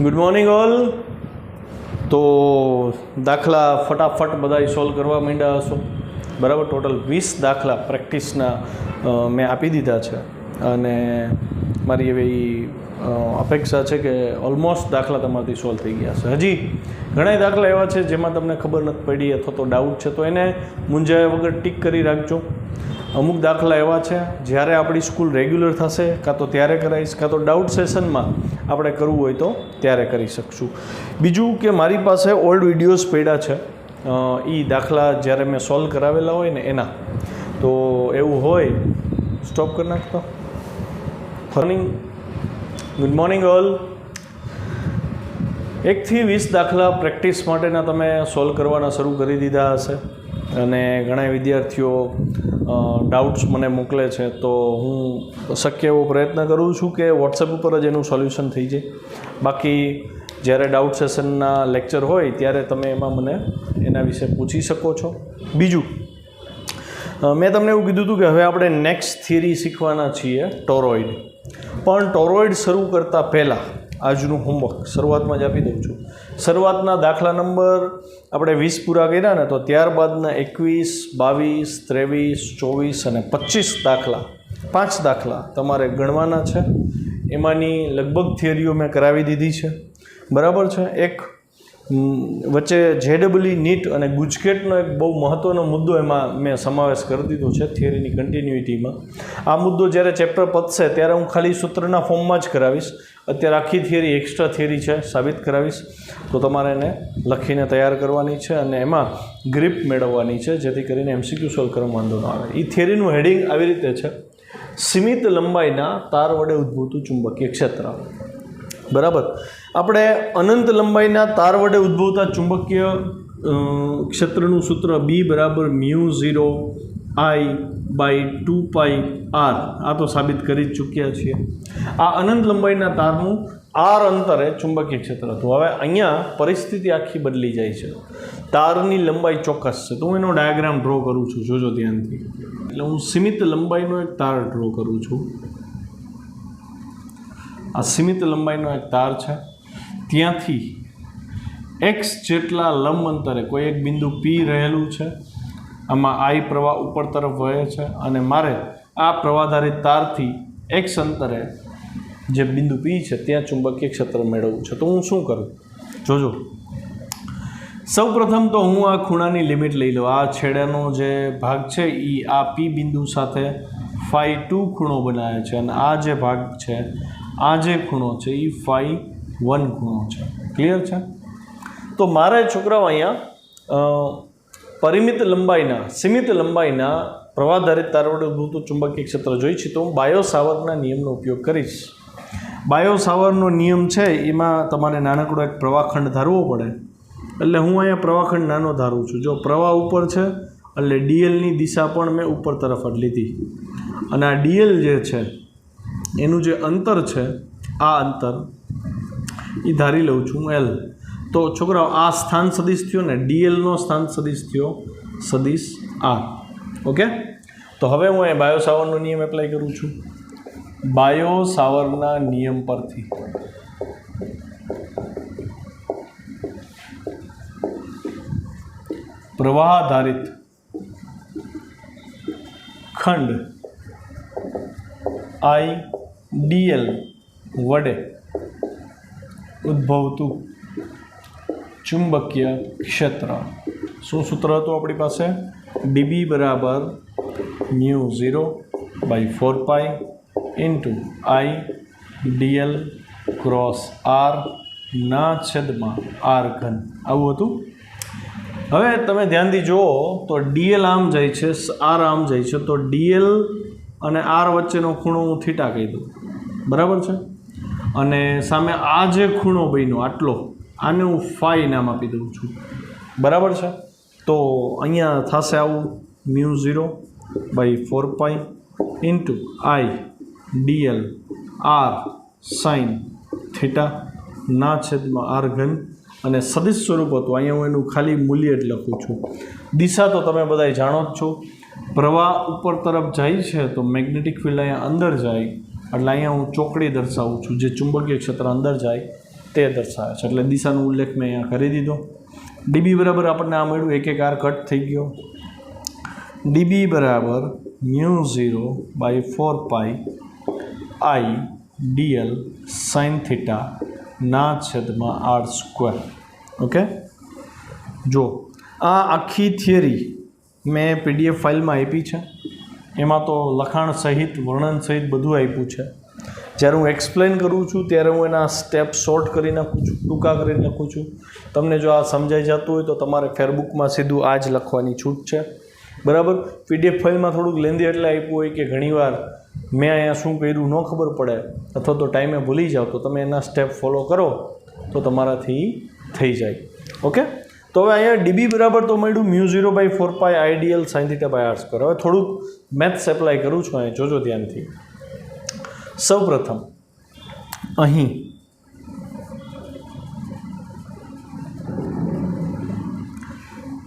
Good morning all. તો દાખલા ફટાફટ બધા સોલ્વ કરવા માંડ્યા હશો, બરાબર. ટોટલ 20 દાખલા પ્રેક્ટિસના મેં આપી દીધા છે અને મારી એવી અપેક્ષા છે કે ઓલમોસ્ટ દાખલા તમારાથી સોલ્વ થઈ ગયા છે. હજી ઘણા દાખલા એવા છે જેમાં તમને ખબર નથી પડી અથવા તો ડાઉટ છે, તો એને મૂંઝાયા વગર ટીક કરી રાખજો. અમુક દાખલા એવા છે જ્યારે આપણી સ્કૂલ રેગ્યુલર થશે કાં તો ત્યારે કરાવીશ, કાં તો ડાઉટ સેશનમાં આપણે કરવું હોય તો ત્યારે કરી શકશું. બીજું કે મારી પાસે ઓલ્ડ વિડીયોઝ પડ્યા છે, એ દાખલા જ્યારે મેં સોલ્વ કરાવેલા હોય ને એના, તો એવું હોય સ્ટોપ કરી નાખતો. Good morning all. 1 થી 20 દાખલા પ્રેક્ટિસ માટેના તમે સોલ્વ કરવાના શરૂ કરી દીધા હશે અને ઘણા વિદ્યાર્થીઓ ડાઉટ્સ મને મોકલે છે, તો હું શક્ય એવો પ્રયત્ન કરું છું કે વોટ્સએપ ઉપર જ એનું સોલ્યુશન થઈ જાય. બાકી જ્યારે ડાઉટ સેશનના લેક્ચર હોય ત્યારે તમે એમાં મને એના વિશે પૂછી શકો છો. બીજું, મેં તમને એવું કીધું હતું કે હવે આપણે નેક્સ્ટ થિયરી શીખવાના છીએ, ટોરોઇડ. પણ ટોરોઇડ શરૂ કરતાં પહેલાં આજનું હોમવર્ક શરૂઆતમાં જ આપી દઉં છું. શરૂઆતના દાખલા નંબર આપણે 20 પૂરા કર્યા ને, તો ત્યારબાદના 21, 22, 23, 24 અને 25 દાખલા, 5 દાખલા તમારે ગણવાના છે. એમાંની લગભગ થિયરીઓ મેં કરાવી દીધી છે, બરાબર છે. એક વચ્ચે JEE નીટ અને ગુજકેટનો એક બહુ મહત્ત્વનો મુદ્દો એમાં મેં સમાવેશ કરી દીધો છે થિયરીની કન્ટિન્યુઇટીમાં. આ મુદ્દો જ્યારે ચેપ્ટર પતશે ત્યારે હું ખાલી સૂત્રના ફોર્મમાં જ કરાવીશ. અત્યારે આખી થિયરી એક્સ્ટ્રા થિયરી છે, સાબિત કરાવીશ. તો તમારે એને લખીને તૈયાર કરવાની છે અને એમાં ગ્રીપ મેળવવાની છે, જેથી કરીને MCQ સોલ્વ કરવા વાંધો ન આવે. એ થિયરીનું હેડિંગ આવી રીતે છે: સીમિત લંબાઈના તાર વડે ઉદ્ભવતું ચુંબકીય ક્ષેત્ર. બરાબર. આપણે અનંત લંબાઈના તાર વડે ઉદ્ભવતા ચુંબકીય ક્ષેત્રનું સૂત્ર B = μ0 I/2πr, આ તો સાબિત કરી જ ચૂક્યા છીએ. આ અનંત લંબાઈના તારનું r અંતરે ચુંબકીય ક્ષેત્ર હતું. હવે અહીંયા પરિસ્થિતિ આખી બદલી જાય છે. તારની લંબાઈ ચોક્કસ છે, તો હું એનો ડાયાગ્રામ ડ્રો કરું છું, જોજો ધ્યાનથી. એટલે હું સીમિત લંબાઈનો એક તાર ડ્રો કરું છું. આ સીમિત લંબાઈનો એક તાર છે. ત્યાંથી x જેટલા લંબ અંતરે કોઈ એક બિંદુ P રહેલું છે. આમાં I પ્રવાહ ઉપર તરફ વહે છે અને મારે આ પ્રવાહધારિત તારથી x અંતરે જે બિંદુ P છે ત્યાં ચુંબકીય ક્ષેત્ર મેળવવું છે. તો હું શું કરું, જોજો. સૌ પ્રથમ તો હું આ ખૂણાની લિમિટ લઈ લઉં. આ છેડાનો જે ભાગ છે એ આ P બિંદુ સાથે φ2 ખૂણો બનાવે છે અને આ જે ભાગ છે, આ જે ખૂણો છે એ φ1 ખૂણો છે. ક્લિયર છે? તો મારે છોકરાઓ અહીંયા પરિમિત લંબાઈના, સીમિત લંબાઈના પ્રવાહધારિત તાર વડે ઉદ્ભવતું ચુંબકીય ક્ષેત્ર જોઈ છે, તો હું બાયો-સાવર્ટના નિયમનો ઉપયોગ કરીશ. બાયો-સાવર્ટનો નિયમ છે એમાં તમારે નાનકડો એક પ્રવાહખંડ ધારવો પડે. એટલે હું અહીંયા પ્રવાહખંડ નાનો ધારું છું. જો પ્રવાહ ઉપર છે એટલે dlની દિશા પણ મેં ઉપર તરફ જ લીધી અને આ dl જે છે એનું જે અંતર છે, આ અંતર એ ધારી લઉં છું L. તો છોકરાઓ આ સ્થાન સદિશ થયો ને, dlનો સ્થાન સદિશ થયો સદિશ R. ઓકે. તો હવે હું એ બાયો-સાવર્ટનો નિયમ એપ્લાય કરું છું. બાયો-સાવર્ટના નિયમ પરથી પ્રવાહાધારિત ખંડ I/dl વડે ઉદ્ભવતું ચુંબકીય ક્ષેત્ર. શું સૂત્ર હતું આપણી પાસે? dB = μ0/4π I/dl × r/r3. આવું હતું. હવે તમે ધ્યાનથી જુઓ તો dl આમ જાય છે, r આમ જાય છે, તો dl અને r વચ્ચેનો ખૂણો હું થીટા કહી દઉં. બરાબર છે. અને સામે આ જે ખૂણો બન્યો આટલો, આને હું φ નામ આપી દઉં છું. બરાબર છે. તો અહીંયા થશે આવું μ0/4π I/dl r/r3 અને સદિશ સ્વરૂપ હતું. અહીંયા હું એનું ખાલી મૂલ્ય જ લખું છું. દિશા તો તમે બધા જાણો જ છો. પ્રવાહ ઉપર તરફ જાય છે તો મેગ્નેટિક ફિલ્ડ અહીંયા અંદર જાય, એટલે અહીંયા હું ચોકડી દર્શાવું છું, જે ચુંબકીય ક્ષેત્ર અંદર જાય તે દર્શાવે છે. એટલે દિશાનો ઉલ્લેખ મેં અહીંયા કરી દીધો. ડીબી બરાબર આપણને આ મળ્યું, એક એક આર કટ થઈ ગયો. ડીબી બરાબર μ0/4π I dl sin થીટા ના છેદમાં આર સ્ક્વેર. ઓકે, જો આ આખી થિયરી મેં PDF ફાઇલમાં આપી છે. એમાં તો લખાણ સહિત વર્ણન સહિત બધું આપ્યું છે. જ્યારે હું એક્સપ્લેન કરું છું ત્યારે હું એના સ્ટેપ શોર્ટ કરી નાખું છું, ટૂંકા કરી નાખું છું. તમને જો આ સમજાઈ જતું હોય તો તમારે ફેરબુકમાં સીધું આ જ લખવાની છૂટ છે. બરાબર. PDF ફાઇલમાં થોડુંક લેન્ધી એટલે આપ્યું હોય કે ઘણીવાર મેં અહીંયા શું કર્યું ન ખબર પડે અથવા તો ટાઈમે ભૂલી જાઓ, તો તમે એના સ્ટેપ ફોલો કરો તો તમારાથી થઈ જાય. ઓકે, તો હવે અહીંયા ડીબી બરાબર તો મળ્યું μ0/4π I dl sin θ/r². હવે થોડુંક મેથ્સ એપ્લાય કરું છું અહીંયા, જોજો ધ્યાનથી. સૌ પ્રથમ અહીં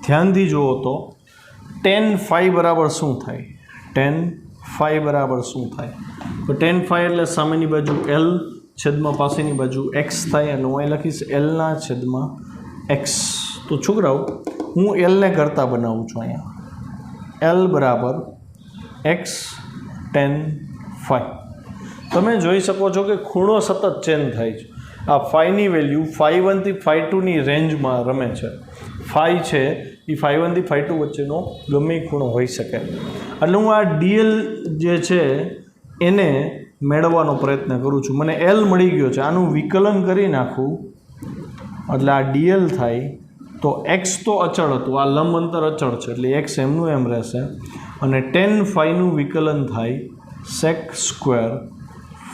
ધ્યાનથી જુઓ તો tan phi બરાબર શું થાય? tan phi બરાબર શું થાય? તો tan phi એટલે સામેની બાજુ L છેદમાં પાસેની બાજુ x થાય, અને હું અહીં લખીશ L/x. તો છોકરાઓ હું L ને કરતા બનાવું છું અહીંયા. L બરાબર x tan phi. તમે જોઈ શકો છો કે ખૂણો સતત ચેન્જ થાય છે. આ ફાઈની વેલ્યુ φ1 થી φ2ની રેન્જમાં રમે છે. ફાઈ છે એ φ1 થી φ2 વચ્ચેનો ગમે ખૂણો હોઈ શકે. એટલે હું આ dl જે છે એને મેળવવાનો પ્રયત્ન કરું છું. મને L મળી ગયો છે, આનું વિકલન કરી નાખું એટલે આ dl થાય. તો x તો અચળ હતું, આ લંબ અંતર અચળ છે એટલે x એમનું એમ રહેશે. અને tan phi નું વિકલન થાય sec²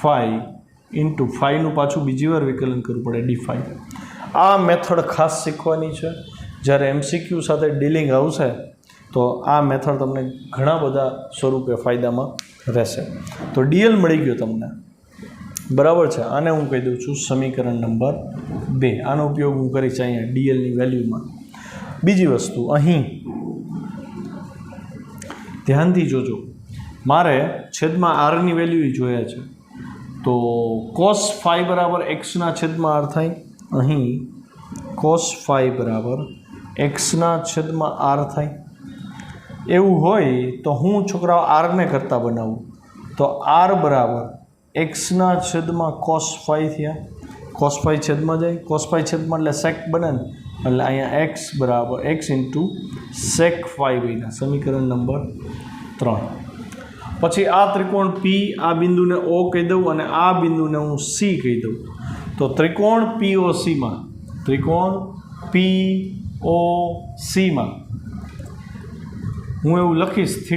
phi ઇન્ટુ phiનું પાછું બીજી વાર વિકલન કરવું પડે d phi. આ મેથડ ખાસ શીખવાની છે. જ્યારે MCQ સાથે ડીલિંગ આવશે તો આ મેથડ તમને ઘણા બધા સ્વરૂપે ફાયદામાં રહેશે. તો dl મળી ગયો તમને, બરાબર છે. આને હું કહી દઉં છું સમીકરણ નંબર 2. આનો ઉપયોગ હું કરીશ અહીંયા dlની વેલ્યુમાં. બીજી વસ્તુ અહીં ધ્યાનથી જોજો, મારે છેદમાં આરની વેલ્યુ જોઈએ છે. તો cos phi બરાબર x/r થાય. અહીં cos phi બરાબર x/r થાય. એવું હોય તો હું છોકરાઓ r ને કરતા બનાવું. તો r બરાબર x/cos phi થયા. cos phi છેદમાં જાય, cos phi છેદમાં એટલે sec બને ને, એટલે અહીંયા x બરાબર x ઇન્ટુ sec phi બન્યા. સમીકરણ નંબર 3. પછી આ ત્રિકોણ P, આ બિંદુને O કહી દઉં અને આ બિંદુને હું C કહી દઉં. તો ત્રિકોણ POCમાં હું એવું લખીશ θ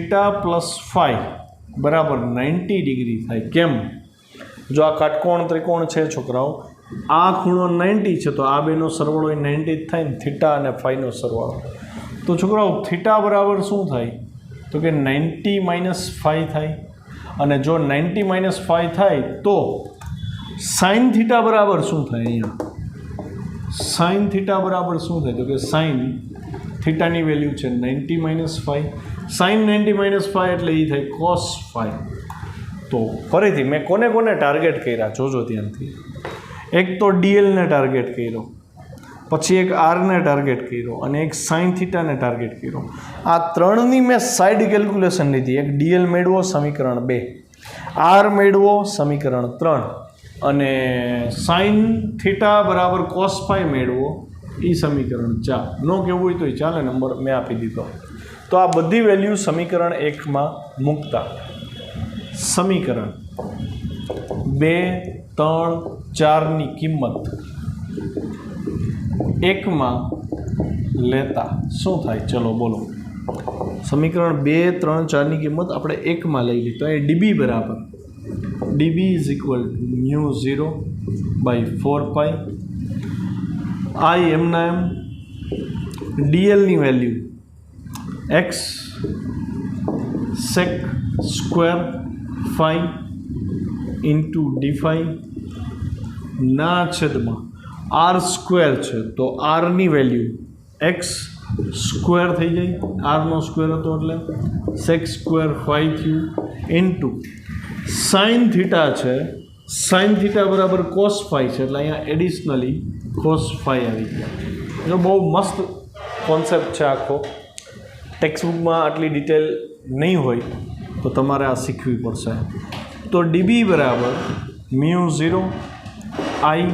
+ phi બરાબર 90 ડિગ્રી થાય. કેમ? જો આ કાટકોણ ત્રિકોણ છે છોકરાઓ, આ ખૂણો 90 છે તો આ બેનો સરવાળો એ 90 જ થાય ને, θ અને phi નો સરવાળો. તો છોકરાઓ θ બરાબર શું થાય? તો કે 90 - phi થાય. અને જો 90 - phi થાય તો sin θ બરાબર શું થાય? અહીંયા sin θ બરાબર શું થાય? તો કે sin થીટાની વેલ્યુ છે 90 - phi. sin 90 - phi એટલે એ થાય cos phi. તો ફરીથી મેં કોને ટાર્ગેટ કર્યા જોજો ધ્યાનથી. એક તો dlને ટાર્ગેટ કર્યો, પછી એક rને ટાર્ગેટ કર્યો અને એક sin થીટાને ટાર્ગેટ કર્યો. આ ત્રણની મેં સાઈડ કેલ્ક્યુલેશન લીધી. એક dl મેળવો સમીકરણ 2, r મેળવો સમીકરણ 3 અને sin થીટા બરાબર cos phi મેળવો એ સમીકરણ 4. નો કહેવું હોય તો એ ચાલે, નંબર મેં આપી દીધો. તો આ બધી વેલ્યુ સમીકરણ 1માં મૂકતા સમીકરણ 2, 3, 4ની કિંમત 1માં લેતા શું થાય? ચલો બોલો. સમીકરણ 2, 3, 4ની કિંમત આપણે 1માં લઈ લીધી. તો એ ડીબી બરાબર dB = μ0/4π I એમના એમ dlની value x sec² phi into d phi ના છેદમાં r² છે તો rની વેલ્યુ x² થઈ જાય. rનો સ્ક્વેર હતો એટલે sec² phi થયું ઇન્ટુ sin θ છે સાઇન થીટા બરાબર કોસ ફાઈ છે એટલે અહીંયા એડિશનલી કોસ ફાઈ આવી ગયા. એનો બહુ મસ્ત કોન્સેપ્ટ છે આખો. ટેક્સ્ટબુકમાં આટલી ડિટેલ નહીં હોય તો તમારે આ શીખવી પડશે. તો ડીબી બરાબર મ્યુ 0 આઈ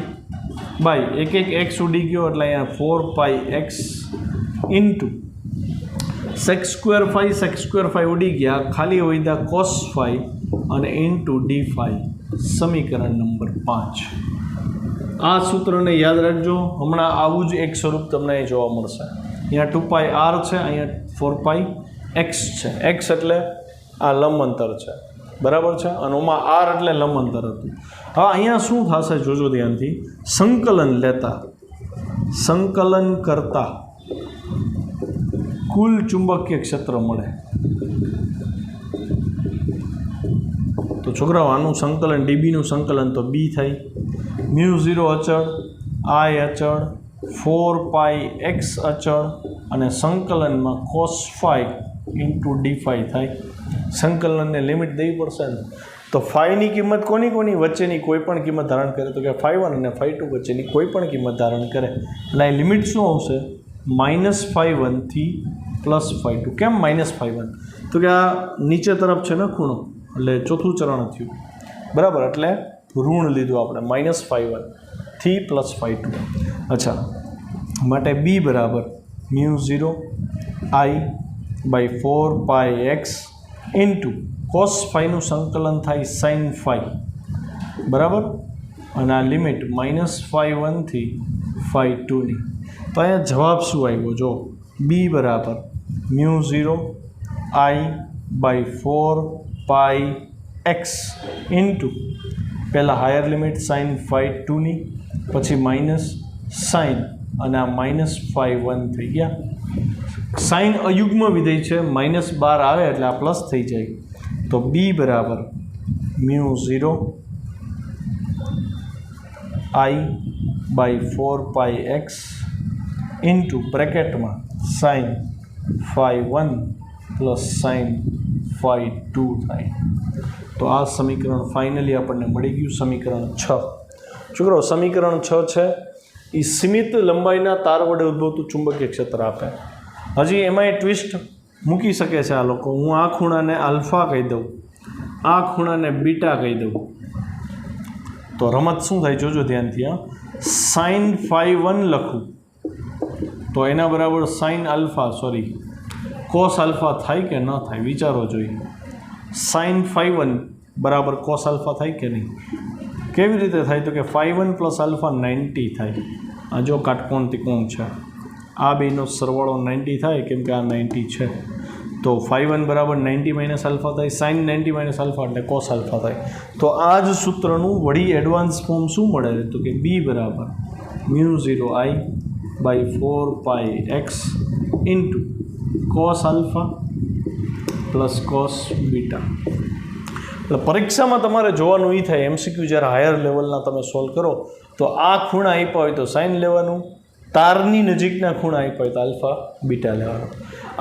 બાય એક એક્સ ઉડી ગયો એટલે અહીંયા 4πx into sec square phi ઉડી ગયા, ખાલી વધ્યા કોસ ફાઈ અને ઇન્ટુ ડી ફાઈ. સમીકરણ નંબર 5. આ સૂત્રને યાદ રાખજો. હમણાં આવું જ એક સ્વરૂપ તમને અહીં જોવા મળશે. અહીંયા 2πr છે, અહીંયા 4πx છે. x એટલે આ લંબ અંતર છે, બરાબર છે, અને ઓમાં r એટલે લંબ અંતર હતું. હવે અહીંયા શું થશે જોજો ધ્યાનથી. સંકલન કરતા કુલ ચુંબકીય ક્ષેત્ર મળે. તો છોકરાઓ આનું સંકલન ડીબીનું સંકલન તો બી થાય. મ્યુ 0 અચળ, આઈ અચળ, 4πx અચળ અને સંકલનમાં cos phi into d phi થાય. સંકલનને લિમિટ દેવી પડશે ને. તો ફાઈની કિંમત કોની વચ્ચેની કોઈ પણ કિંમત ધારણ કરે, તો કે φ1 અને φ2 વચ્ચેની કોઈ પણ કિંમત ધારણ કરે એટલે એ લિમિટ શું આવશે? -φ1 થી +φ2. કેમ -φ1? તો કે આ નીચે તરફ છે ને ખૂણો, એટલે ચોથું ચરણ થયું, બરાબર, એટલે ઋણ લીધું આપણે -φ1 થી +φ2. અચ્છા, માટે બી બરાબર mu 0 I by 4πx into cos ફાઈનું સંકલન થાય સાઇન ફાઈ, બરાબર, અને આ લિમિટ -φ1 થી φ2ની. તો અહીંયા જવાબ શું આવ્યો જો? બી બરાબર mu 0 I by 4πx into પહેલાં હાયર લિમિટ સાઇન φ2ની, પછી માઇનસ સાઇન અને આ -φ1 થઈ ગયા. સાઇન અયુગ્મ વિધેય છે, -12 આવે એટલે આ પ્લસ થઈ જાય. તો બી બરાબર mu 0 I by 4πx into બ્રેકેટમાં સાઇન φ1 પ્લસ સાઇન φ2 થાય. તો આ સમીકરણ ફાઇનલી આપણને મળી ગયું, સમીકરણ 6. છોકરો સમીકરણ 6 છે એ સીમિત લંબાઈના તાર વડે ઉદ્ભવતું ચુંબકીય ક્ષેત્ર આપે. હજી એમાંય ટ્વિસ્ટ મૂકી શકે છે આ લોકો. હું આ ખૂણાને આલ્ફા કહી દઉં, આ ખૂણાને બીટા કહી દઉં, તો રમત શું થાય જોજો ધ્યાનથી. સાઇન φ1 લખું તો એના બરાબર સાઇન આલ્ફા કોસ આલ્ફા થાય કે ન થાય? વિચારો જોઈએ. સાઇન φ1 બરાબર કોસ આલ્ફા થાય કે નહીં? કેવી રીતે થાય? તો કે φ1 + આલ્ફા 90 થાય. આ જો કાટકોણ ત્રિકોણ છે, આ બેનો સરવાળો 90 થાય, કેમ કે આ 90 છે. તો φ1 બરાબર 90 - આલ્ફા થાય. સાઇન 90 - આલ્ફા એટલે કોસ આલ્ફા થાય. તો આ જ સૂત્રનું વળી એડવાન્સ ફોર્મ શું મળે? તો કે બી બરાબર mu 0 I by 4πx into cos alpha plus cos beta. એટલે પરીક્ષામાં તમારે જોવાનું એ થાય, MCQ જ્યારે હાયર લેવલના તમે સોલ્વ કરો તો આ ખૂણા આપ્યા હોય તો સાઇન લેવાનું, તારની નજીકના ખૂણા આપ્યા હોય તો આલ્ફા બીટા લેવાનો.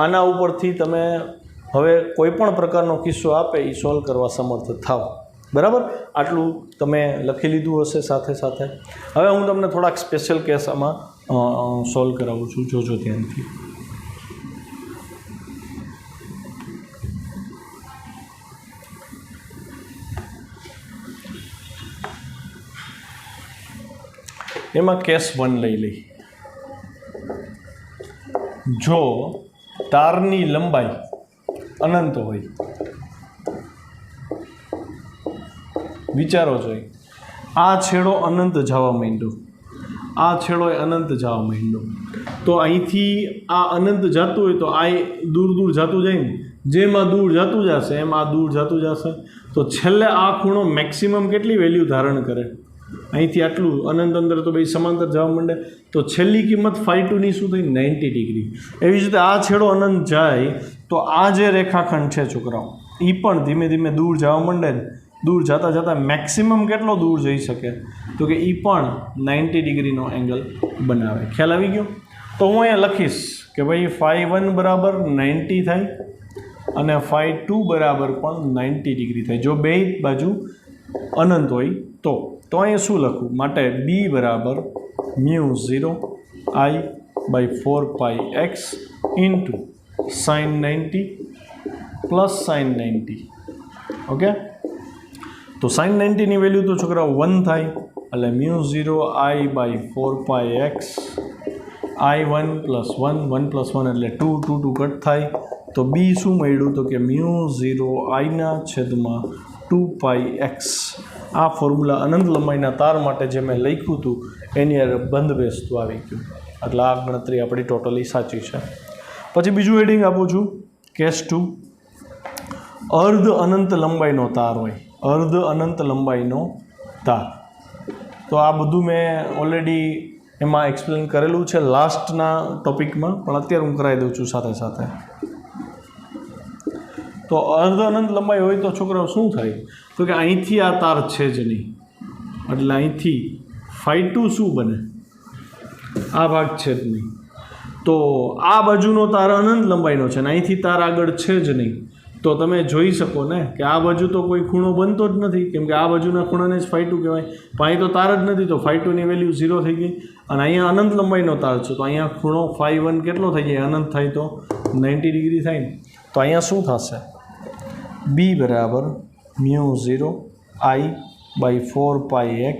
આના ઉપરથી તમે હવે કોઈ પણ પ્રકારનો કિસ્સો આપે એ સોલ્વ કરવા સમર્થ થાવ, બરાબર. આટલું તમે લખી લીધું હશે. સાથે સાથે હવે હું તમને થોડાક સ્પેશિયલ કેસ આમાં સોલ્વ કરાવું છું, જોજો ધ્યાનથી. એમાં કેસ 1 લઈ લઈ. જો તારની લંબાઈ અનંત હોય, વિચારો જોઈએ, આ છેડો અનંત જવા માંડ્યો, આ છેડો અનંત જવા માંડ્યો, તો અહીંથી આ અનંત જતું હોય તો આ દૂર જતું જાય ને, જેમ આ દૂર જતું જશે એમ આ દૂર જતું જશે. તો છેલ્લે આ ખૂણો મેક્સિમમ કેટલી વેલ્યુ ધારણ કરે? અહીંથી આટલું અનંત અંદર તો બે સમાંતર જવા માંડે, તો છેલ્લી કિંમત φ2ની શું થઈ? 90 ડિગ્રી. એવી જ રીતે આ છેડો અનંત જાય તો આ જે રેખાખંડ છે છોકરાઓ, એ પણ ધીમે ધીમે દૂર જવા માંડે ને, દૂર જતાં મેક્સિમમ કેટલો દૂર જઈ શકે? તો કે એ પણ 90 ડિગ્રીનો એંગલ બનાવે. ખ્યાલ આવી ગયો? તો હું અહીંયા લખીશ કે ભાઈ φ1 બરાબર 90 થાય અને φ2 બરાબર પણ 90 ડિગ્રી થાય. જો બે બાજુ અનંત હોય તો અહીંયા શું લખું? માટે બી બરાબર μ0 I by 4πx into sin 90 plus sin 90. Okay, તો sin 90ની વેલ્યુ તો છોકરાઓ 1 થાય, એટલે μ0 I by 4πx I1 plus 1 1 plus 1 એટલે 2 2 2 કટ થાય. તો બી શું મળ્યું? તો કે μ0 Iના છેદમાં 2πx. આ ફોર્મ્યુલા અનંત લંબાઈના તાર માટે જે મેં લખ્યું હતું એની બંધ બેસતું આવી ગયું. એટલે આ ગણતરી આપણી ટોટલી સાચી છે. પછી બીજું હેડિંગ આપું છું, કેસ 2. અર્ધ અનંત લંબાઈનો તાર હોય, અર્ધ અનંત લંબાઈનો તાર. તો આ બધું મેં ઓલરેડી એમાં એક્સપ્લેન કરેલું છે લાસ્ટના ટોપિકમાં, પણ અત્યારે હું કરાવી દઉં છું સાથે સાથે. તો અર્ધ અનંત લંબાઈ હોય તો છોકરાઓ શું થાય? તો કે અહીંથી આ તાર છે જ નહીં, એટલે અહીંથી φ2 શું બને? આ ભાગ છે જ નહીં. તો આ બાજુનો તાર અનંત લંબાઈનો છે ને અહીંથી તાર આગળ છે જ નહીં. તો તમે જોઈ શકો ને કે આ બાજુ તો કોઈ ખૂણો બનતો જ નથી, કેમ કે આ બાજુના ખૂણાને જ φ2 કહેવાય. પણ અહીં તો તાર જ નથી, તો φ2ની વેલ્યુ 0 થઈ ગઈ. અને અહીંયા અનંત લંબાઈનો તાર છે, તો અહીંયા ખૂણો φ1 કેટલો થઈ જાય? અનંત થાય તો 90 ડિગ્રી થાય ને. તો અહીંયા શું થશે? બી બરાબર μ0 I by 4πx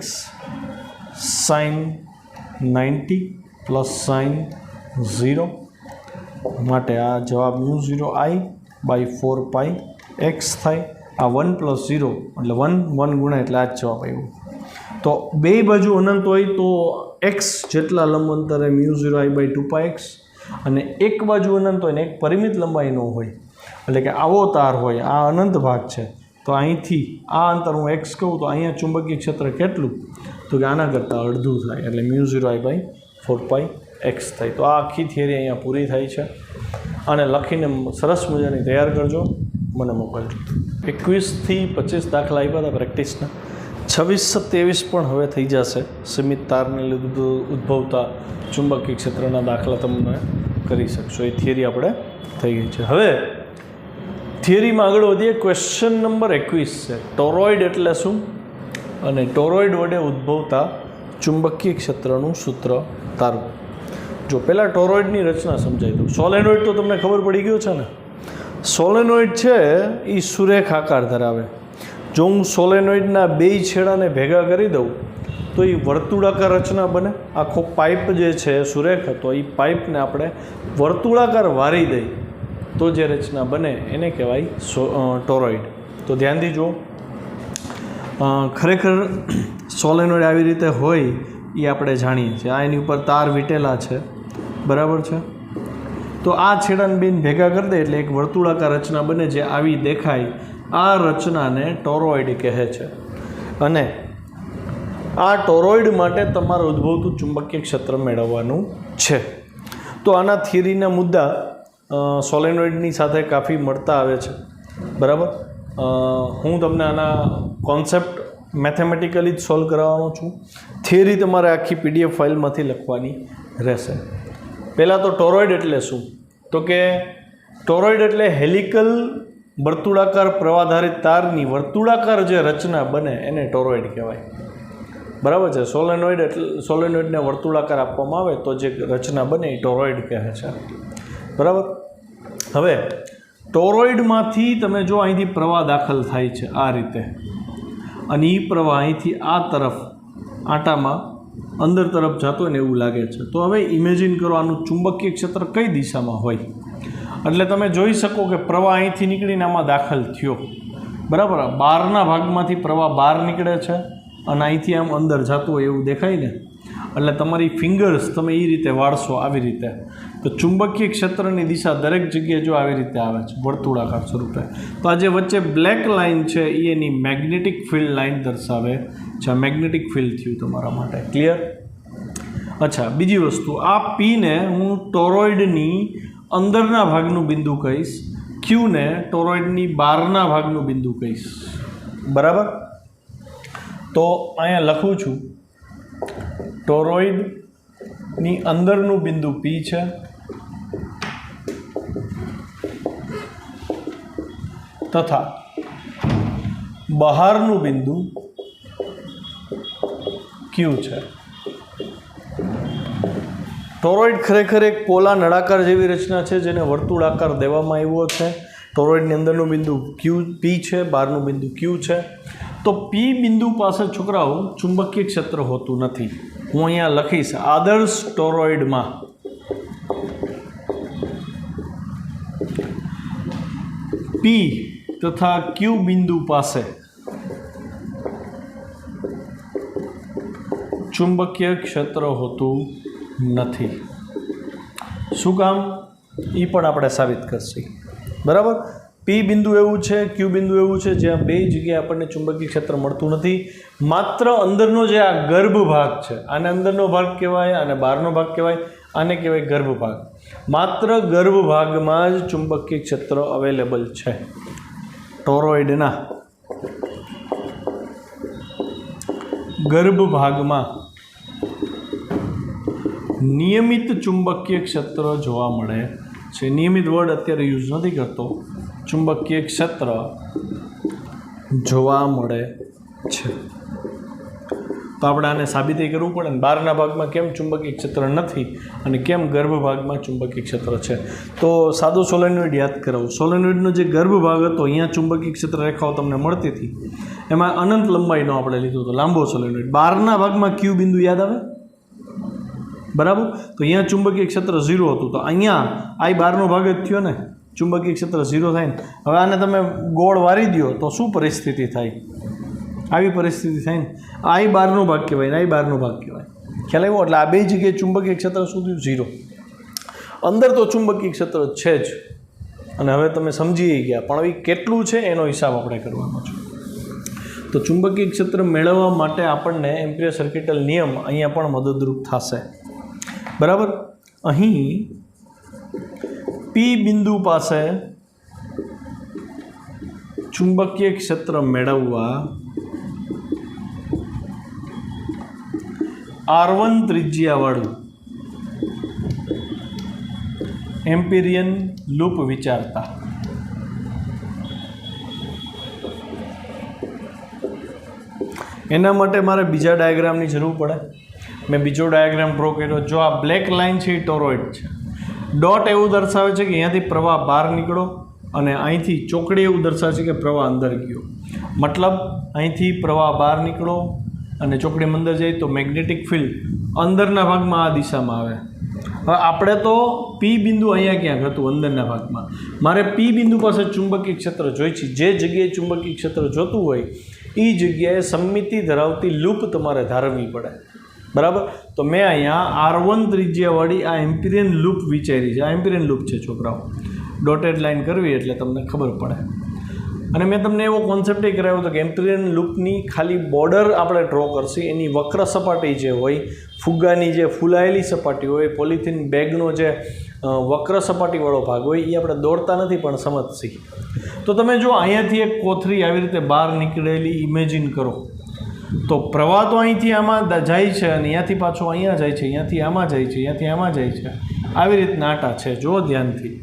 sin 90 plus sin 0. માટે આ જવાબ μ0 I બાય 4πx થાય. આ 1 પ્લસ 0 એટલે 1 ગુણ્યા એટલે આ જ જવાબ આવ્યો. તો બે બાજુ અનંત હોય તો x જેટલા લંબ અંતરે μ0 I બાય 2πx, અને એક બાજુ અનંત હોય ને એક પરિમિત લંબાઈનો હોય, એટલે કે આવો તાર હોય, આ અનંત ભાગ છે. તો અહીંથી આ અંતર હું x કહું તો અહીંયા ચુંબકીય ક્ષેત્ર કેટલું? તો કે આના કરતાં અડધું થાય, એટલે μ0 I બાય 4πx થાય. તો આ આખી થિયરી અહીંયા પૂરી થાય છે. અને લખીને સરસ મજાની તૈયાર કરજો, મને મોકલજો. 21 થી 25 દાખલા આપ્યા હતા પ્રેક્ટિસના. 26 27 પણ હવે થઈ જશે. સીમિત તારને લીધે ઉદ્ભવતા ચુંબકીય ક્ષેત્રના દાખલા તમે કરી શકશો. એ થિયરી આપણે થઈ ગઈ છે. હવે થિયરીમાં આગળ વધીએ. ક્વેશ્ચન નંબર 21 છે, ટોરોઇડ એટલે શું અને ટોરોઇડ વડે ઉદ્ભવતા ચુંબકીય ક્ષેત્રનું સૂત્ર તારવું. જો પહેલાં ટોરોઇડની રચના સમજાવી દઉં. સોલેનોઇડ તો તમને ખબર પડી ગયો છે ને. સોલેનોઇડ છે એ સુરેખ આકાર ધરાવે. જો હું સોલેનોઇડના બે છેડાને ભેગા કરી દઉં તો એ વર્તુળાકાર રચના બને. આખો પાઇપ જે છે સુરેખ હતો, એ પાઇપને આપણે વર્તુળાકાર વારી દઈ તો જે રચના બને એને કહેવાય ટોરોઇડ. તો ધ્યાનથી જુઓ, ખરેખર સોલેનોઇડ આવી રીતે હોય એ આપણે જાણીએ છીએ. આ એની ઉપર તાર વીટેલા છે, બરાબર છે. તો આ છેડાને બેન ભેગા કરી દે એટલે એક વર્તુળાકાર રચના બને જે આવી દેખાય. આ રચનાને ટોરોઇડ કહે છે. અને આ ટોરોઇડ માટે તમારે ઉદ્ભવતું ચુંબકીય ક્ષેત્ર મેળવવાનું છે. તો આના થિયરીના મુદ્દા સોલેનોઇડની સાથે કાફી મળતા આવે છે, બરાબર. હું તમને આના કોન્સેપ્ટ મેથેમેટિકલી જ સોલ્વ કરાવવાનો છું. થિયરી તમારે આખી PDF ફાઇલમાંથી લખવાની રહેશે. પહેલાં તો ટોરોઇડ એટલે શું? તો કે ટોરોઇડ એટલે હેલિકલ વર્તુળાકાર પ્રવાધારિત તારની વર્તુળાકાર જે રચના બને એને ટોરોઇડ કહેવાય, બરાબર છે. સોલેનોઇડને વર્તુળાકાર આપવામાં આવે તો જે રચના બને એ ટોરોઇડ કહે છે, બરાબર. હવે ટોરોઇડમાંથી તમે જો અહીંથી પ્રવાહ દાખલ થાય છે આ રીતે, અને એ પ્રવાહ અહીંથી આ તરફ આંટામાં અંદર તરફ જતો હોય ને એવું લાગે છે. તો હવે ઇમેજિન કરો આનું ચુંબકીય ક્ષેત્ર કઈ દિશામાં હોય. એટલે તમે જોઈ શકો કે પ્રવાહ અહીંથી નીકળીને આમાં દાખલ થયો, બરાબર. બહારના ભાગમાંથી પ્રવાહ બહાર નીકળે છે અને અહીંથી આમ અંદર જતું હોય એવું દેખાય ને. એટલે તમારી ફિંગર્સ તમે એ રીતે વાળશો આવી રીતે, તો ચુંબકીય ક્ષેત્રની દિશા દરેક જગ્યાએ જો આવી રીતે આવે છે વર્તુળાકાર સ્વરૂપે. તો આ જે વચ્ચે બ્લેક લાઇન છે એ એની મેગ્નેટિક ફિલ્ડ લાઇન દર્શાવે છે. આ મેગ્નેટિક ફિલ્ડ થયું તમારા માટે, ક્લિયર? અચ્છા, બીજી વસ્તુ, આ પીને હું ટોરોઇડની અંદરના ભાગનું બિંદુ કહીશ, ક્યુને ટોરોઇડની બહારના ભાગનું બિંદુ કહીશ, બરાબર. તો અહીંયા લખું છું ટોરોઇડની અંદરનું બિંદુ પી છે તથા બહારનું બિંદુ ક્યુ છે. ટોરોઇડ ખરેખર એક પોલા નળાકાર જેવી રચના છે જેને વર્તુળાકાર દેવામાં આવ્યો છે. ટોરોઇડની અંદરનું બિંદુ ક્યુ પી છે, બહારનું બિંદુ ક્યુ છે. તો પી બિંદુ પાસે છોકરાઓ ચુંબકીય ક્ષેત્ર હોતું નથી. હું અહીંયા લખીશ આદર્શ ટોરોઇડમાં પી તથા ક્યુ બિંદુ પાસે ચુંબકીય ક્ષેત્ર હોતું નથી. શું કામ એ પણ આપણે સાબિત કરશે. બરાબર. પી બિંદુ એવું છે, ક્યુ બિંદુ એવું છે જ્યાં બે જગ્યાએ આપણને ચુંબકીય ક્ષેત્ર મળતું નથી. માત્ર અંદરનો જે આ ગર્ભ ભાગ છે, આને અંદરનો ભાગ કહેવાય અને બહારનો ભાગ કહેવાય, આને કહેવાય ગર્ભ ભાગ. માત્ર ગર્ભ ભાગમાં જ ચુંબકીય ક્ષેત્ર અવેલેબલ છે. ટોરોઇડના ગર્ભ ભાગમાં નિયમિત ચુંબકીય ક્ષેત્ર જોવા મળે છે. નિયમિત વર્ડ અત્યારે યુઝ નથી કરતો. ચુંબકીય ક્ષેત્ર જોવા મળે છે. તો આપણે આને સાબિત કરવું પડે ને બહારના ભાગમાં કેમ ચુંબકીય ક્ષેત્ર નથી અને કેમ ગર્ભ ભાગમાં ચુંબકીય ક્ષેત્ર છે. તો સાદો સોલેનોઇડ યાદ કરાવું. સોલેનોઇડનો જે ગર્ભ ભાગ હતો, અહીંયા ચુંબકીય ક્ષેત્ર રેખાઓ તમને મળતી હતી, એમાં અનંત લંબાઈનો આપણે લીધો હતો, લાંબો સોલેનોઇડ. બહારના ભાગમાં ક્યુ બિંદુ યાદ આવે? બરાબર. તો અહીંયા ચુંબકીય ક્ષેત્ર 0 હતું. તો અહીંયા આ બહારનો ભાગ જ થયો ને, ચુંબકીય ક્ષેત્ર 0 થાય ને. હવે આને તમે ગોળ વારી દો તો શું પરિસ્થિતિ થાય? આવી પરિસ્થિતિ થાય ને. આ બહારનો ભાગ કહેવાય ને આ બહારનો ભાગ કહેવાય. ખ્યાલ આવ્યો? એટલે આ બે જગ્યાએ ચુંબકીય ક્ષેત્ર શું થયું? 0. અંદર તો ચુંબકીય ક્ષેત્ર છે જ, અને હવે તમે સમજી ગયા, પણ હવે કેટલું છે એનો હિસાબ આપણે કરવાનો છે. તો ચુંબકીય ક્ષેત્ર મેળવવા માટે આપણને એમ્પિયર સર્કિટલ નિયમ અહીંયા પણ મદદરૂપ થશે. બરાબર. અહીં પી બિંદુ પાસે ચુંબકીય ક્ષેત્ર મેળવવા R1 ત્રિજ્યાવાળું એમ્પિરિયન લૂપ વિચારતા. એના માટે મારે બીજા ડાયાગ્રામની જરૂર પડે. મેં બીજો ડાયાગ્રામ ડ્રો કર્યો. જો આ બ્લેક લાઇન છે એ ટોરોઇડ છે. ડોટ એવું દર્શાવે છે કે અહીંયાથી પ્રવાહ બહાર નીકળો, અને અહીંથી ચોકડી એવું દર્શાવે છે કે પ્રવાહ અંદર ગયો. મતલબ અહીંથી પ્રવાહ બહાર નીકળો અને ચોકડીમાં અંદર જાય તો મેગ્નેટિક ફિલ્ડ અંદરના ભાગમાં આ દિશામાં આવે. હવે આપણે તો પી બિંદુ અહીંયા ક્યાંક હતું અંદરના ભાગમાં. મારે પી બિંદુ પાસે ચુંબકીય ક્ષેત્ર જોઈ છે. જે જગ્યાએ ચુંબકીય ક્ષેત્ર જોતું હોય એ જગ્યાએ સમમિતિ ધરાવતી લૂપ તમારે ધારવી પડે. બરાબર. તો મેં અહીંયા R1 ત્રિજ્યાવાળી આ એમ્પિરિયન લૂપ વિચારી છે. આ એમ્પિરિયન લૂપ છે છોકરાઓ. ડોટેડ લાઇન કરવી એટલે તમને ખબર પડે. અને મેં તમને એવો કોન્સેપ્ટ કરાવ્યો હતો કે એમ્પિરિયન લૂપની ખાલી બોર્ડર આપણે ડ્રો કરશે. એની વક્ર સપાટી જે હોય, ફુગ્ગાની જે ફૂલાયેલી સપાટી હોય, પોલિથીન બેગનો જે વક્ર સપાટીવાળો ભાગ હોય, એ આપણે દોડતા નથી પણ સમજશી. તો તમે જો અહીંયાથી એક કોથળી આવી રીતે બહાર નીકળેલી ઇમેજિન કરો, તો પ્રવાહ તો અહીંથી આમાં જાય છે અને અહીંયાથી પાછો અહીંયા જાય છે, અહીંયાથી આમાં જાય છે, અહીંયાથી આમાં જાય છે. આવી રીતના આટા છે. જો ધ્યાનથી,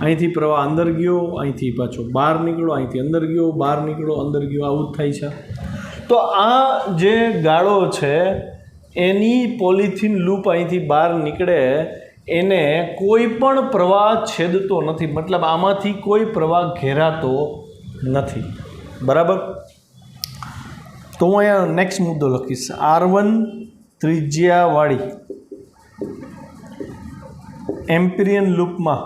અહીંથી પ્રવાહ અંદર ગયો, અહીંથી પાછો બહાર નીકળો, અહીંથી અંદર ગયો, બહાર નીકળો, અંદર ગયો, આવું જ થાય છે. તો આ જે ગાળો છે એની પોલિથીન લૂપ અહીંથી બહાર નીકળે, એને કોઈ પણ પ્રવાહ છેદતો નથી. મતલબ આમાંથી કોઈ પ્રવાહ ઘેરાતો નથી. બરાબર. તો હું અહીંયા નેક્સ્ટ મુદ્દો લખીશ. R1 ત્રિજ્યાવાળી એમ્પિરિયન લૂપમાં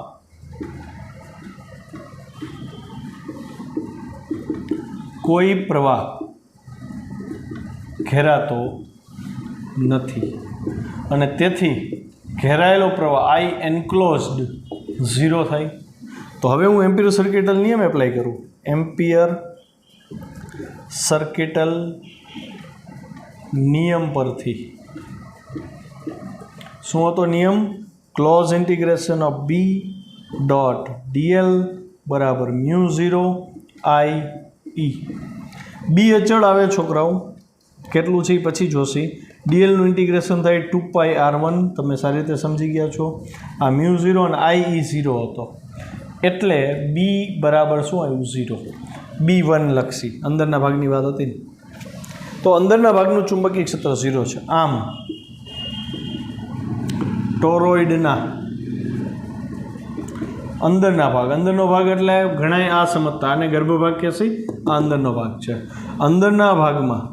કોઈ પ્રવાહ ઘેરાતો નથી, અને તેથી ઘેરાયેલો પ્રવાહ I એન્ક્લોઝડ 0 થાય. તો હવે હું એમ્પિયર સર્કિટલ નિયમ એપ્લાય કરું. એમ્પિયર સર્કિટલ નિયમ પરથી શું હતો નિયમ? Close integration of B dot dl બરાબર μ0 I E. બી અચળ આવે છોકરાઓ, કેટલું છે એ પછી જોશી. ડીએલનું ઇન્ટિગ્રેશન થાય 2πr1, તમે સારી રીતે સમજી ગયા છો. આ μ0 અને I E 0 હતો, એટલે બી બરાબર શું આવ્યું? 0. B1 લખશી. અંદરના ભાગની વાત હતી ને. તો તો અંદરના ભાગનું ચુંબકીય ક્ષેત્ર 0 છે. આમ ટોરોઇડના અંદરના ભાગ, અંદરનો ભાગ એટલે ઘણા આ સમજતા, આને ગર્ભ ભાગ કહેશે, આ અંદરનો ભાગ છે. અંદરના ભાગમાં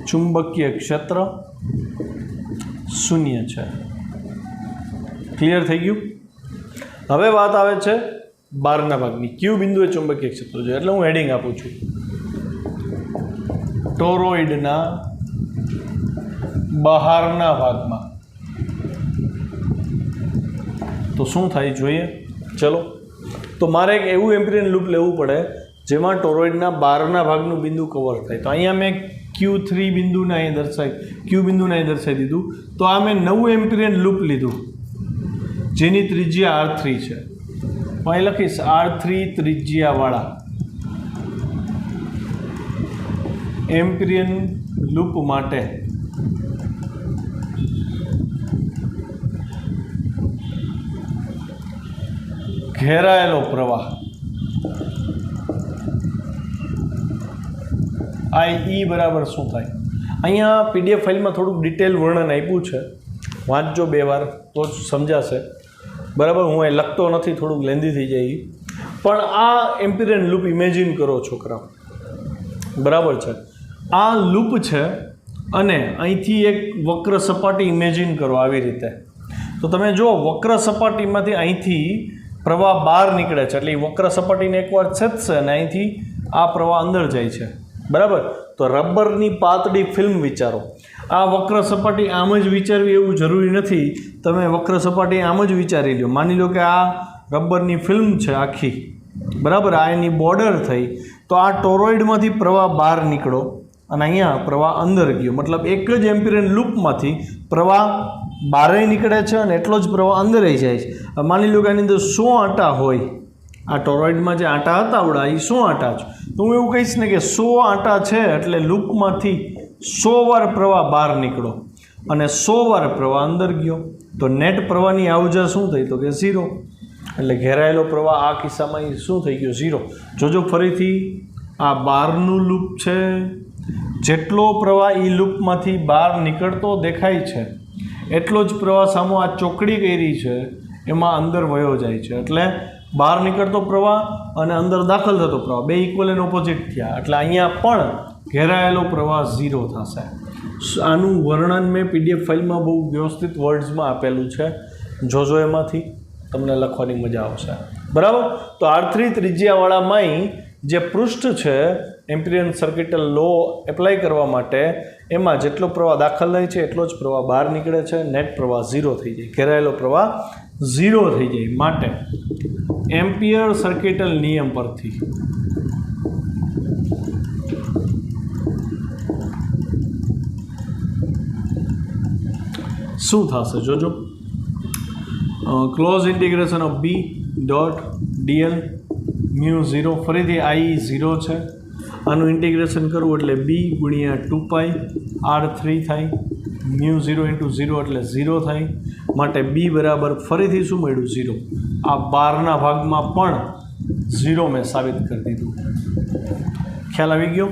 ચુંબકીય ક્ષેત્ર 0 છે. ક્લિયર થઈ ગયું? હવે વાત આવે છે બહારના ભાગની. ક્યુ બિંદુએ ચુંબકીય ક્ષેત્ર છે, એટલે હું હેડિંગ આપું છું ટોરોઇડના બહારના ભાગમાં. તો શું થાય જોઈએ? ચલો, તો મારે એક એવું એમ્પિરિયન લૂપ લેવું પડે જેમાં ટોરોઇડના બહારના ભાગનું બિંદુ કવર થાય. તો અહીંયા મેં Q3 બિંદુને અહીં Q બિંદુને અહીં દર્શાવી દીધું. તો આ મેં નવું એમ્પિરિયન લૂપ લીધું જેની ત્રિજ્યા R3 છે. અહીં લખીશ R3 ત્રિજ્યાવાળા એમ્પિરિયન લૂપ માટે ઘેરાયેલો પ્રવાહ I બરાબર શું થાય? અહીંયા PDF ફાઇલમાં થોડુંક ડિટેલ વર્ણન આપ્યું છે, વાંચજો 2 વાર તો જ સમજાશે. બરાબર, હું અહીં લખતો નથી, થોડુંક લેન્ધી થઈ જાય. પણ આ એમ્પિરિયન લૂપ ઇમેજિન કરો છોકરાઓ, બરાબર છે? આ લૂપ છે અને અહીંથી એક વક્ર સપાટી ઇમેજિન કરો આવી રીતે. તો તમે જો વક્ર સપાટીમાંથી અહીંથી પ્રવાહ બહાર નીકળે છે, એટલે એ વક્ર સપાટીને એકવાર છેદશે અને અહીંથી આ પ્રવાહ અંદર જાય છે. બરાબર, તો રબરની પાતળી ફિલ્મ વિચારો. આ વક્ર સપાટી આમ જ વિચારવી એવું જરૂરી નથી. તમે વક્ર સપાટી આમ જ વિચારી લો. માની લો કે આ રબરની ફિલ્મ છે આખી, બરાબર, આ એની બોર્ડર થઈ. તો આ ટોરોઇડમાંથી પ્રવાહ બહાર નીકળો અને અહીંયા પ્રવાહ અંદર ગયો. મતલબ એક જ એમ્પિરિયન લૂપમાંથી પ્રવાહ બહારે નીકળે છે અને એટલો જ પ્રવાહ અંદર જાય છે. માની લો કે આની અંદર 100 આંટા હોય, આ ટોરોઇડમાં જે આંટા હતા આવડા એ 100 આંટા છે. તો હું એવું કહીશ ને કે 100 આંટા છે એટલે લૂપમાંથી 100 વાર પ્રવાહ બહાર નીકળો અને 100 વાર પ્રવાહ અંદર ગયો. તો નેટ પ્રવાહની આવજા શું થઈ? તો કે 0. એટલે ઘેરાયેલો પ્રવાહ આ કિસ્સામાં શું થઈ ગયો? 0. જોજો ફરીથી, આ બહારનું લૂપ છે, જેટલો પ્રવાહ એ લૂપમાંથી બહાર નીકળતો દેખાય છે એટલો જ પ્રવાહ સામો આ ચોકડી કરી છે એમાં અંદર વયો જાય છે. એટલે બહાર નીકળતો પ્રવાહ અને અંદર દાખલ થતો પ્રવાહ બે ઇક્વલ એન્ડ ઓપોઝિટ થયા. એટલે અહીંયા પણ ઘેરાયેલો પ્રવાહ 0 થશે. આનું વર્ણન મેં PDF ફાઇલમાં બહુ વ્યવસ્થિત વર્ડ્સમાં આપેલું છે, જોજો, એમાંથી તમને લખવાની મજા આવશે. બરાબર, તો R3 ત્રિજ્યાવાળામાં જે પૃષ્ઠ છે એમ્પિરિયન સર્કિટલ લો એપ્લાય કરવા માટે, એમાં જેટલો પ્રવાહ દાખલ થાય છે એટલો જ પ્રવાહ બહાર નીકળે છે. નેટ પ્રવાહ 0 થઈ જાય, ઘેરાયેલો પ્રવાહ 0 થઈ જાય. માટે એમ્પિયર સર્કિટલ નિયમ પરથી શું થશે જોજો. Close integration of B dot dl μ0, ફરીથી I 0 છે. આનું ઇન્ટિગ્રેશન કરવું એટલે B ગુણ્યા 2π R3 થાય, μ0 × 0 એટલે 0 થાય. માટે B બરાબર ફરીથી શું મળ્યું? 0. આ બહારના ભાગમાં પણ 0 મેં સાબિત કરી દીધું. ખ્યાલ આવી ગયો?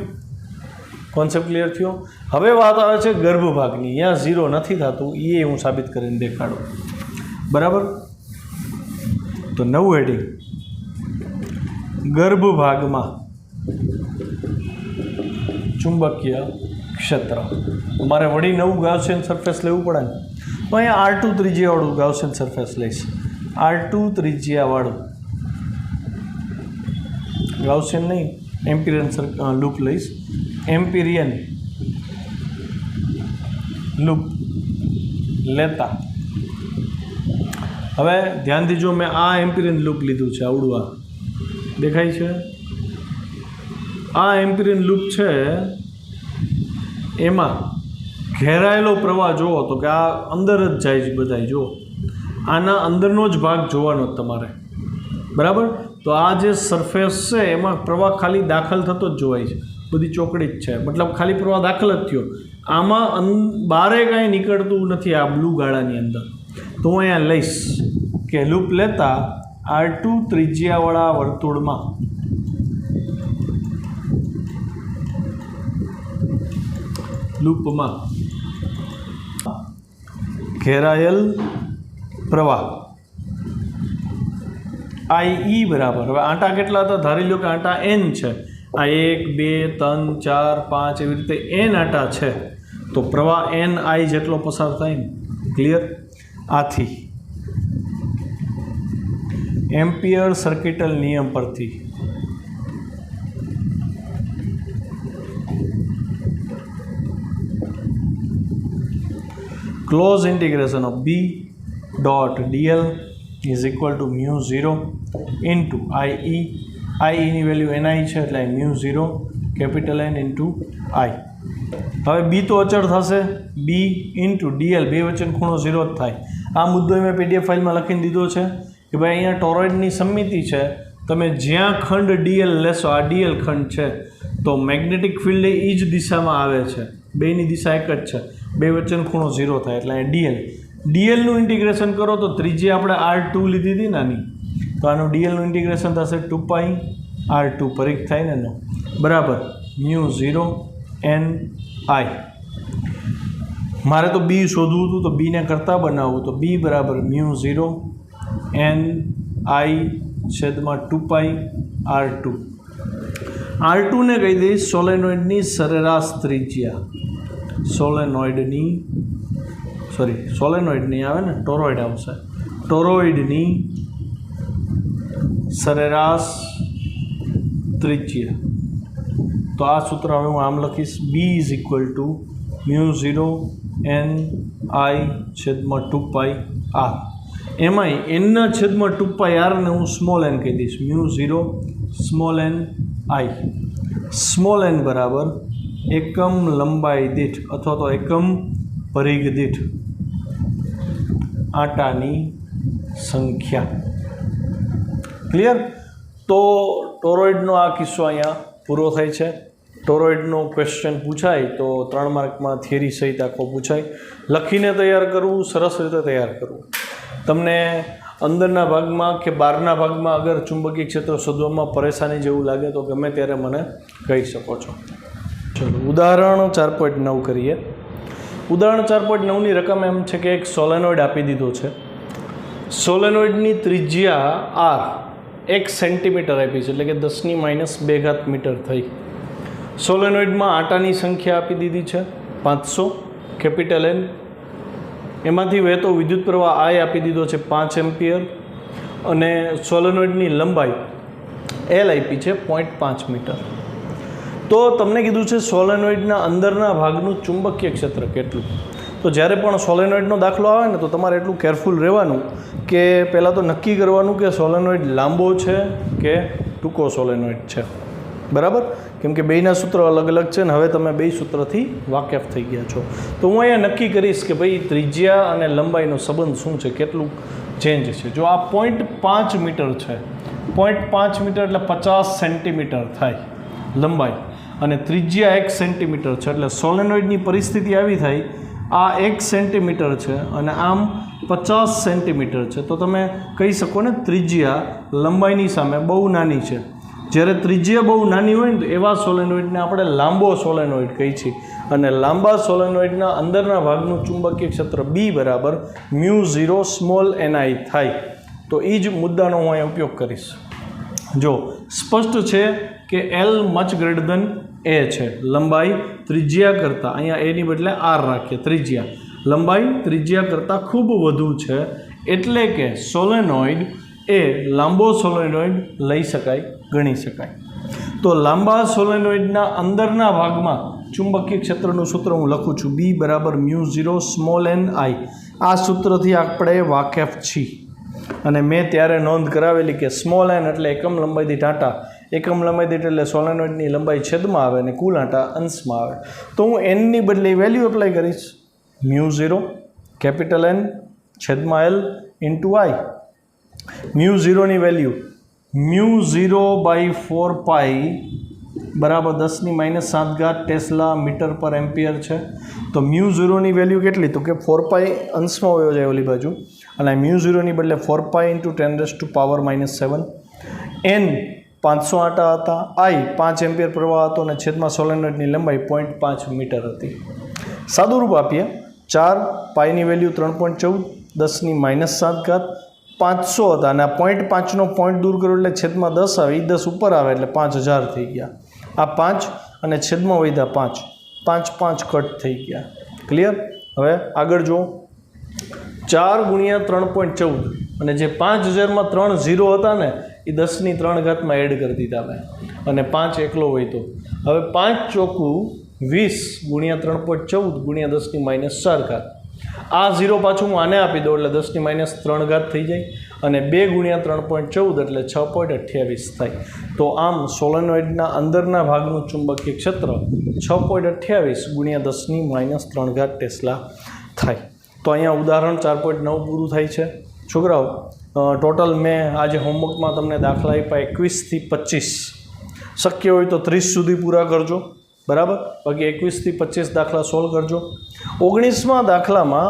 કોન્સેપ્ટ ક્લિયર થયો? હવે વાત આવે છે ગર્ભ ભાગની. અહીંયા 0 નથી થતું, એ હું સાબિત કરીને દેખાડું. બરાબર, તો નવું હેડિંગ, ગર્ભ ભાગમાં ચુંબકીય ક્ષેત્ર. મારે વળી નવું ગાઉસિયન સરફેસ લેવું પડે ને, તો અહીંયા R2 ત્રિજ્યાવાળું ગાઉસિયન સરફેસ લઈશ. R2 ત્રિજ્યાવાળું ગાઉસિયન નહીં, એમ્પિરિયન લૂપ લઈશ. એમ્પિરિયન લૂપ લેતા હવે ધ્યાનથી જો, મેં આ એમ્પિરિયન લૂપ લીધું છે, આવડું આ દેખાય છે. આ એમ્પિરિયન લૂપ છે, એમાં ઘેરાયેલો પ્રવાહ જુઓ તો કે આ અંદર જ જાય છે બધા. જો આના અંદરનો જ ભાગ જોવાનો તમારે, બરાબર. તો આ જે સરફેસ છે એમાં પ્રવાહ ખાલી દાખલ થતો જ જોવાય છે, બધી ચોકડી જ છે, મતલબ ખાલી પ્રવાહ દાખલ જ થયો. આમાં બારે કાંઈ નીકળતું નથી આ બ્લુ ગાળાની અંદર. તો હું અહીંયા લઈશ કે લૂપ લેતા R2 ત્રિજ્યાવાળા વર્તુળમાં લૂપમાં ઘેરાયેલ પ્રવાહ I બરાબર, હવે આંટા કેટલા હતા ધારી લો કે આંટા n છે, આ 1 2 3 4 5 એવી રીતે n આંટા છે, તો પ્રવાહ NI જેટલો પસાર થાય ને. ક્લિયર? આથી એમ્પિયર સર્કિટલ નિયમ પરથી close integration of B dot dl is equal to μ0 into IE. IE ની વેલ્યુ NI છે એટલે μ0 કેપિટલ N ઇન્ટુ I. હવે B તો અચળ થશે, B ઇન્ટુ dl, બે વચ્ચેનો ખૂણો 0 જ થાય. આ મુદ્દો મેં PDF ફાઇલમાં લખીને દીધો છે કે ભાઈ અહીંયા ટોરોઇડની સમમિતિ છે, તમે જ્યાં ખંડ dl લેશો, આ dl ખંડ છે, તો મેગ્નેટિક ફિલ્ડ એ જ દિશામાં આવે છે, બેની દિશા એક જ છે, બે વચ્ચેનો ખૂણો 0 થાય એટલે dl. dlનું ઇન્ટિગ્રેશન કરો તો ત્રીજી આપણે R2 લીધી હતી નાની, તો આનું dlનું ઇન્ટિગ્રેશન થશે 2π R2 પરીખ થાય ને એનો બરાબર μ0 NI. મારે તો B શોધવું હતું તો B ને કરતાં બનાવવું, તો B બરાબર μ0 NI છેદમાં 2π R2. R2 ને કહી દઈશ સોલેનોઇડની સરેરાશ ત્રિજ્યા, સોલેનોઇડની આવે ને, ટોરોઇડ આવશે, ટોરોઇડની સરેરાશ ત્રિજ્યા. તો આ સૂત્ર હવે હું આમ લખીશ, B is equal to μ0 NI છેદમાં 2π R. એમાંય એનના છેદમાં 2π R ને હું સ્મોલ n કહી દઈશ, μ0 small n I. Small n બરાબર એકમ લંબાઈ દીઠ અથવા તો એકમ પરિઘ દીઠ આંટાની સંખ્યા. ક્લિયર? તો ટોરોઇડનો આ કિસ્સો અહીંયા પૂરો થાય છે. ટોરોઇડનો ક્વેશ્ચન પૂછાય તો 3 માર્કમાં થિયરી સહિત આખો પૂછાય. લખીને તૈયાર કરવું, સરસ રીતે તૈયાર કરવું. તમને અંદરના ભાગમાં કે બહારના ભાગમાં અગર ચુંબકીય ક્ષેત્ર શોધવામાં પરેશાની જેવું લાગે તો ગમે ત્યારે મને કહી શકો છો. ચલો ઉદાહરણ 4.9 કરીએ. ઉદાહરણ 4.9ની રકમ એમ છે કે એક સોલેનોઇડ આપી દીધો છે. સોલેનોઇડની ત્રિજ્યા R 1 સેન્ટીમીટર આપી છે, એટલે કે 10⁻² મીટર થઈ. સોલેનોઇડમાં આંટાની સંખ્યા આપી દીધી છે 500 કેપિટલ N. એમાંથી વહેતો વિદ્યુત પ્રવાહ I આપી દીધો છે 5 એમ્પિયર, અને સોલેનોઇડની લંબાઈ L આપી છે 0.5 મીટર. તો તમને કીધું છે સોલેનોઇડના અંદરના ભાગનું ચુંબકીય ક્ષેત્ર કેટલું. તો જ્યારે પણ સોલેનોઇડનો દાખલો આવે ને તો તમારે એટલું કેરફુલ રહેવાનું કે પહેલાં તો નક્કી કરવાનું કે સોલેનોઇડ લાંબો છે કે ટૂંકો સોલેનોઇડ છે. બરાબર? કેમ કે બેયના સૂત્ર અલગ અલગ છે ને હવે તમે બે સૂત્રથી વાકેફ થઈ ગયા છો. તો હું અહીંયા નક્કી કરીશ કે ભાઈ ત્રિજ્યા અને લંબાઈનો સંબંધ શું છે, કેટલું ચેન્જ છે. જો આ 0.5 મીટર છે, 0.5 મીટર એટલે 50 સેન્ટીમીટર થાય લંબાઈ, અને ત્રિજ્યા 1 સેન્ટીમીટર છે, એટલે સોલેનોઇડની પરિસ્થિતિ આવી થાય, આ 1 સેન્ટીમીટર છે અને આમ 50 સેન્ટીમીટર છે. તો તમે કહી શકો ને ત્રિજ્યા લંબાઈની સામે બહુ નાની છે. જ્યારે ત્રિજ્યા બહુ નાની હોય ને તો એવા સોલેનોઇડને આપણે લાંબો સોલેનોઇડ કહીએ છીએ, અને લાંબા સોલેનોઇડના અંદરના ભાગનું ચુંબકીય ક્ષેત્ર B બરાબર μ0 સ્મોલ NI થાય. તો એ જ મુદ્દાનો હું અહીંયા ઉપયોગ કરીશ. જો સ્પષ્ટ છે કે L much greater than A છે, લંબાઈ ત્રિજ્યા કરતાં, અહીંયા A ની બદલે R રાખીએ, ત્રિજ્યા લંબાઈ ત્રિજ્યા કરતાં ખૂબ વધુ છે, એટલે કે સોલેનોઇડ એ લાંબો સોલેનોઇડ લઈ શકાય, ગણી શકાય. તો લાંબા સોલેનોઇડના અંદરના ભાગમાં ચુંબકીય ક્ષેત્રનું સૂત્ર હું લખું છું, B બરાબર μ0 સ્મોલ NI. આ સૂત્રથી આપણે વાકેફ છીએ, અને મેં ત્યારે નોંધ કરાવેલી કે સ્મોલ n એટલે એકમ લંબાઈ દીઠ આંટા, એકમ લંબાઈ દીઠ એટલે સોલેનોઇડની લંબાઈ છેદમાં આવે અને કુલ આંટા અંશમાં આવે. તો હું nની બદલે વેલ્યુ એપ્લાય કરીશ, μ0 કેપિટલ N છેદમાં L ઇન્ટુ I. μ0ની વેલ્યુ μ0/4π બરાબર 10⁻⁷ ટેસ્લા મીટર પર એમ્પિયર છે. તો μ0ની વેલ્યુ કેટલી, તો કે 4π અંશમાં વયો જાય ઓલી બાજુ, અને μ0ની બદલે 4π × 10⁻⁷. N 500 આંટા હતા, I 5 એમ્પિયર પ્રવાહ હતો, અને છેદમાં સોલેનોઇડની લંબાઈ 0.5 મીટર હતી. સાદુરૂપ આપીએ 4 પાઈની વેલ્યુ 3.14 10⁻⁷ 500 હતા અને આ 0.5નો પોઈન્ટ દૂર કરો એટલે છેદમાં 10 આવે, એ 10 ઉપર આવે એટલે 5000 થઈ ગયા. આ 5 અને છેદમાં વધ્યા 5 5 કટ થઈ ગયા. ક્લિયર? હવે આગળ જુઓ, 4 × 3.14 અને જે 5000માં 3 0 હતા ને એ 10⁻³ માં એડ કરી દીધા મેં અને 5 એકલો હોય તો હવે 5 ચોખ્ખું 20 × 3.14 × 10⁻⁴ આ 0 પાછું હું આને આપી દઉં એટલે 10⁻³ થઈ જાય અને 2 × 3.14 એટલે 6.28 થાય. તો આમ સોલેનોઇડના અંદરના ભાગનું ચુંબકીય ક્ષેત્ર 6.28 × 10⁻³ ટેસ્લા થાય. તો અહીંયા ઉદાહરણ 4.9 પૂરું થાય છે. છોકરાઓ, ટોટલ મેં આજે હોમવર્કમાં તમને દાખલા આપ્યા 21 થી 25. શક્ય હોય તો 30 સુધી પૂરા કરજો, બરાબર? બાકી 21 થી 25 દાખલા સોલ્વ કરજો. 19મા દાખલામાં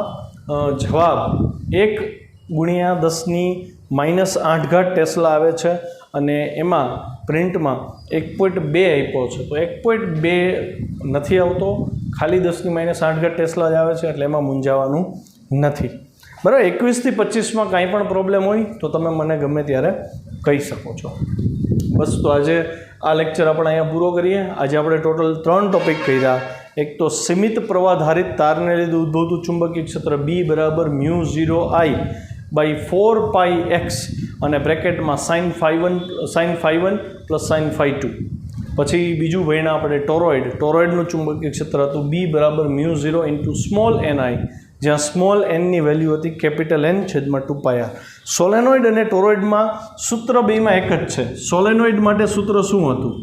જવાબ 1 × 10⁻⁸ ટેસ્લા આવે છે અને એમાં પ્રિન્ટમાં 1.2 આપ્યો છે. તો 1.2 નથી આવતો, ખાલી 10⁻⁸ ટેસ્લા જ આવે છે, એટલે એમાં મૂંઝાવાનું નથી. બરાબર? 21 થી 25માં કાંઈ પણ પ્રોબ્લેમ હોય તો તમે મને ગમે ત્યારે કહી શકો છો. બસ, તો આજે આ લેક્ચર આપણે અહીંયા પૂરો કરીએ. આજે આપણે ટોટલ 3 ટોપિક કર્યા. એક તો સીમિત પ્રવાહધારિત તારને લીધે ઉદ્ભવતું ચુંબકીય ક્ષેત્ર B = μ0I/4πx અને બ્રેકેટમાં sin⁵1 + sin⁵2. પછી બીજું ભણ્યા આપણે ટોરોઇડનું ચુંબકીય ક્ષેત્ર હતું B = μ0 × ni, જ્યાં સ્મોલ nની વેલ્યુ હતી N/2πr. સોલેનોઇડ અને ટોરોઇડમાં સૂત્ર બેમાં એક જ છે. સોલેનોઇડ માટે સૂત્ર શું હતું?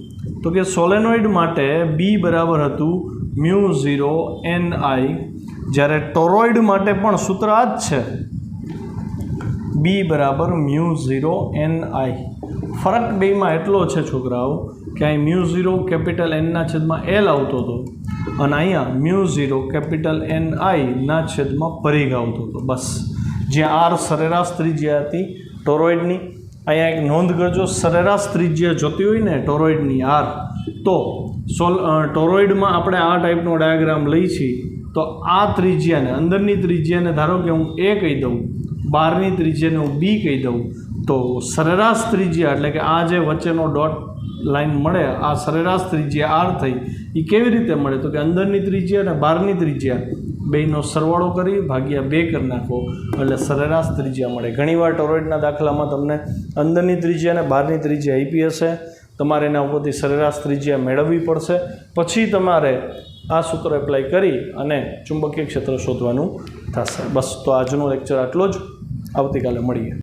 તો કે સોલેનોઇડ માટે B બરાબર હતું μ0 ni, જ્યારે ટોરોઇડ માટે પણ સૂત્ર આ જ છે, B બરાબર μ0 ni. ફરક બેમાં એટલો છે છોકરાઓ કે અહીં μ0 N/L આવતો હતો અને અહીંયા μ0 પરિઘ આવતો હતો. બસ, જ્યાં R સરેરાશ ત્રિજ્યા હતી ટોરોઇડની. અહીંયા એક નોંધ કરજો, સરેરાશ ત્રિજ્યા જોતી હોય ને ટોરોઇડની R, તો ટોરોઇડમાં આપણે આ ટાઈપનો ડાયાગ્રામ લઈ છીએ. તો આ ત્રિજ્યાને, અંદરની ત્રિજ્યાને ધારો કે હું A કહી દઉં, બહારની ત્રિજ્યાને હું B કહી દઉં, તો સરેરાશ ત્રિજ્યા એટલે કે આ જે વચ્ચેનો ડોટ લાઈન મળે, આ સરેરાશ ત્રિજ્યા R થઈ. એ કેવી રીતે મળે? તો કે અંદરની ત્રિજ્યા અને બહારની ત્રિજ્યા બેયનો સરવાળો કરી ભાગ્યા 2 કરી નાખો એટલે સરેરાશ ત્રિજ્યા મળે. ઘણીવાર ટોરોઇડના દાખલામાં તમને અંદરની ત્રિજ્યા અને બહારની ત્રિજ્યા આપી હશે, તમારે એના ઉપરથી સરેરાશ ત્રિજ્યા મેળવવી પડશે, પછી તમારે આ સૂત્ર એપ્લાય કરી અને ચુંબકીય ક્ષેત્ર શોધવાનું થશે. બસ, તો આજનો લેક્ચર આટલો જ. આવતીકાલે મળીએ.